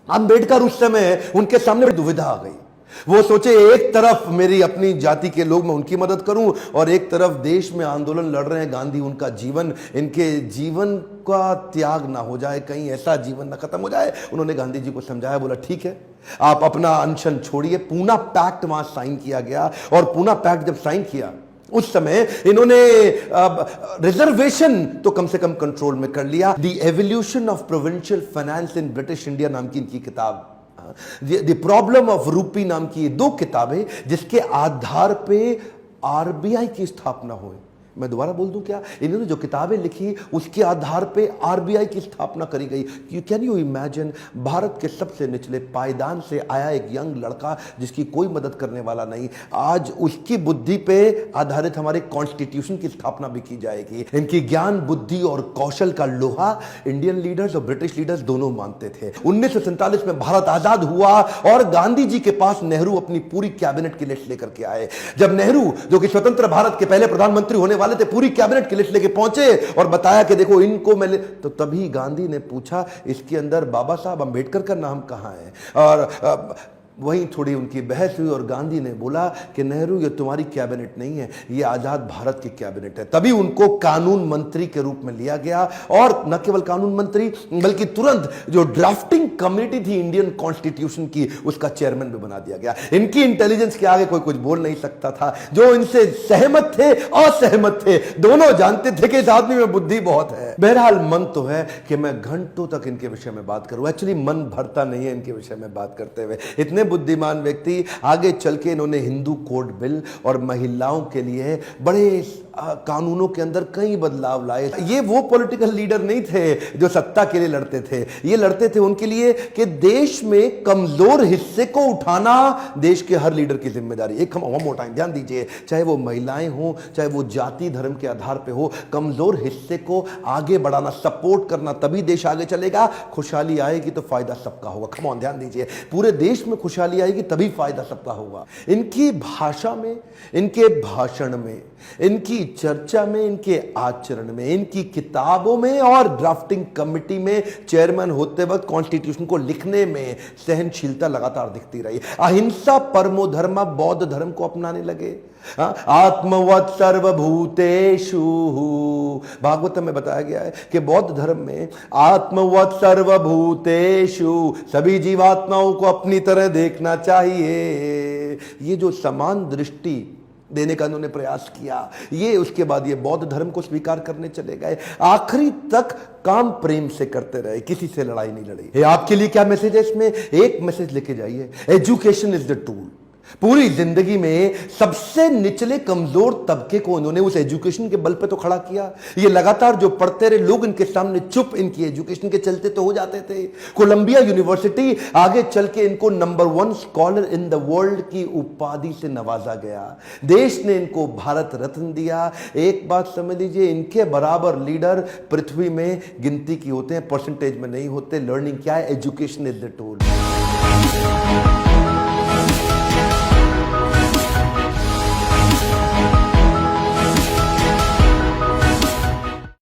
अंबेडकर उस समय उनके सामने दुविधा आ गई। वो सोचे एक तरफ मेरी अपनी जाति के लोग, मैं उनकी मदद करूं, और एक तरफ देश में आंदोलन लड़ रहे हैं गांधी, उनका जीवन, इनके जीवन का त्याग ना हो जाए, कहीं ऐसा जीवन ना खत्म हो जाए। उन्होंने गांधी जी को समझाया, बोला ठीक है आप अपना अनशन छोड़िए। पूना पैक्ट वहां साइन किया गया, और पूना पैक्ट जब साइन किया उस समय इन्होंने रिजर्वेशन तो कम से कम कंट्रोल में कर लिया। The evolution of provincial finance in British India नाम की इनकी किताब, द प्रॉब्लम ऑफ रूपी नाम की ये दो किताबें, जिसके आधार पे आरबीआई की स्थापना हुई। मैं दोबारा बोल दूं क्या, इन्होंने जो किताबें लिखी उसके आधार पे आरबीआई की स्थापना करी गई। कैन यू इमेजिन, भारत के सबसे निचले पायदान से आया एक यंग लड़का जिसकी कोई मदद करने वाला नहीं, आज उसकी बुद्धि पे आधारित हमारे कॉन्स्टिट्यूशन की स्थापना भी की जाएगी। इनकी ज्ञान, बुद्धि और कौशल का लोहा इंडियन लीडर्स और ब्रिटिश लीडर्स दोनों मानते थे। 1947 में भारत आजाद हुआ और गांधी जी के पास नेहरू अपनी पूरी कैबिनेट की लिस्ट लेकर के आए। जब नेहरू, जो कि स्वतंत्र भारत के पहले प्रधानमंत्री होने थे, पूरी कैबिनेट की लिस्ट लेके पहुंचे और बताया कि देखो इनको मैं तो तभी गांधी ने पूछा, इसके अंदर बाबा साहब अंबेडकर का नाम कहां है? और वहीं थोड़ी उनकी बहस हुई और गांधी ने बोला कि नेहरू ये तुम्हारी कैबिनेट नहीं है, ये आजाद भारत की कैबिनेट है। तभी उनको कानून मंत्री के रूप में लिया गया, और न केवल कानून मंत्री बल्कि तुरंत जो ड्राफ्टिंग कमेटी थी इंडियन कॉन्स्टिट्यूशन की, उसका चेयरमैन भी बना दिया गया। इनकी इंटेलिजेंस के आगे कोई कुछ बोल नहीं सकता था। जो इनसे सहमत थे, असहमत थे, दोनों जानते थे कि इस आदमी में बुद्धि बहुत है। बहरहाल मन तो है कि मैं घंटों तक इनके विषय में बात करूं, एक्चुअली मन भरता नहीं है इनके विषय में बात करते हुए। इतने बुद्धिमान व्यक्ति, आगे चल के इन्होंने हिंदू कोड बिल और महिलाओं के लिए बड़े कानूनों के अंदर कई बदलाव लाए। ये वो पॉलिटिकल लीडर नहीं थे जो सत्ता के लिए लड़ते थे, ये लड़ते थे उनके लिए कि देश में कमजोर हिस्से को उठाना देश के हर लीडर की जिम्मेदारी। एक वन मोर टाइम ध्यान दीजिए, चाहे वो महिलाएं हो, चाहे वो जाति धर्म के आधार पे हो, कमजोर हिस्से को आगे बढ़ाना, सपोर्ट करना, तभी देश आगे चलेगा। खुशहाली आएगी तो फायदा सबका होगा। कम ऑन, ध्यान दीजिए, पूरे देश में खुशहाली आएगी तभी फायदा सबका होगा। इनकी भाषा में, इनके भाषण में, इनकी चर्चा में, इनके आचरण में, इनकी किताबों में और ड्राफ्टिंग कमेटी में चेयरमैन होते वक्त कॉन्स्टिट्यूशन को लिखने में सहनशीलता लगातार दिखती रही। अहिंसा परमो धर्म, बौद्ध धर्म को अपनाने लगे। आत्मवत् सर्वभूतेषु, भागवत में बताया गया है कि बौद्ध धर्म में आत्मवत् सर्वभूतेषु, सभी जीवात्माओं को अपनी तरह देखना चाहिए। ये जो समान दृष्टि देने का उन्होंने प्रयास किया, ये उसके बाद ये बौद्ध धर्म को स्वीकार करने चले गए। आखिरी तक काम प्रेम से करते रहे, किसी से लड़ाई नहीं लड़ी। आपके लिए क्या मैसेज है इसमें? एक मैसेज लेके जाइए, एजुकेशन इज द टूल। पूरी जिंदगी में सबसे निचले कमजोर तबके को उन्होंने उस एजुकेशन के बल पे तो खड़ा किया। ये लगातार जो पढ़ते रहे लोग, इनके सामने चुप, इनकी एजुकेशन के चलते तो हो जाते थे। कोलंबिया यूनिवर्सिटी, आगे चल के इनको number 1 scholar in the world की उपाधि से नवाजा गया। देश ने इनको भारत रत्न दिया। एक बात समझ लीजिए, इनके बराबर लीडर पृथ्वी में गिनती की होते हैं, परसेंटेज में नहीं होते। लर्निंग क्या है? Education is the tool.